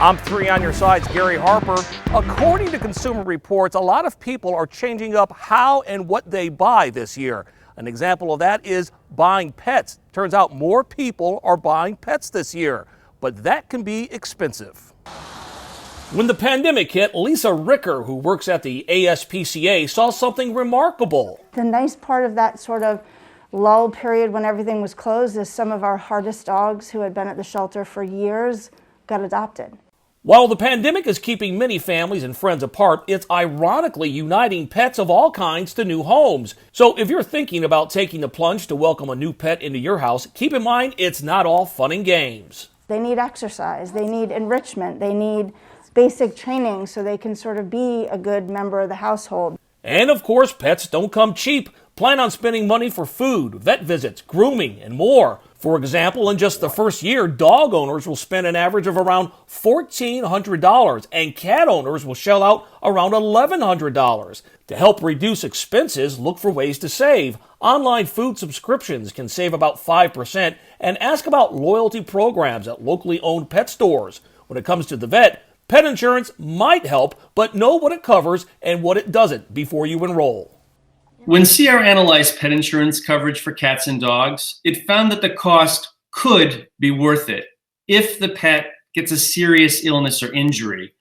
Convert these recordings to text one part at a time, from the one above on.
I'm 3 on your side's Gary Harper. According to Consumer Reports, a lot of people are changing up how and what they buy this year. An example of that is buying pets. Turns out more people are buying pets this year, but that can be expensive. When the pandemic hit, Lisa Ricker, who works at the ASPCA, saw something remarkable. The nice part of that sort of lull period when everything was closed is some of our hardest dogs who had been at the shelter for years got adopted. While the pandemic is keeping many families and friends apart, it's ironically uniting pets of all kinds to new homes. So if you're thinking about taking the plunge to welcome a new pet into your house, keep in mind it's not all fun and games. They need exercise, they need enrichment, they need basic training so they can sort of be a good member of the household. And of course, pets don't come cheap. Plan on spending money for food, vet visits, grooming, and more. For example, in just the first year, dog owners will spend an average of around $1,400, and cat owners will shell out around $1,100. To help reduce expenses, look for ways to save. Online food subscriptions can save about 5%, and ask about loyalty programs at locally owned pet stores. When it comes to the vet, pet insurance might help, but know what it covers and what it doesn't before you enroll. When CR analyzed pet insurance coverage for cats and dogs, it found that the cost could be worth it if the pet gets a serious illness or injury.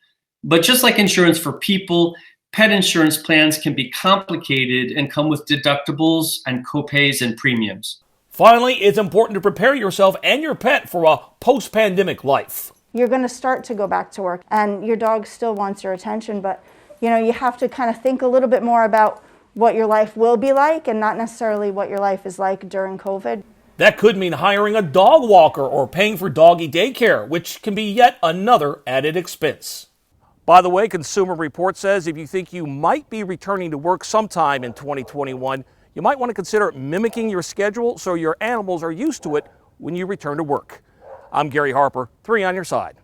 But just like insurance for people, pet insurance plans can be complicated and come with deductibles and copays and premiums. Finally, it's important to prepare yourself and your pet for a post-pandemic life. You're going to start to go back to work and your dog still wants your attention, but you have to kind of think a little bit more about what your life will be like and not necessarily what your life is like during COVID. That could mean hiring a dog walker or paying for doggy daycare, which can be yet another added expense. By the way, Consumer Report says if you think you might be returning to work sometime in 2021, you might want to consider mimicking your schedule so your animals are used to it when you return to work. I'm Gary Harper, 3 on your side.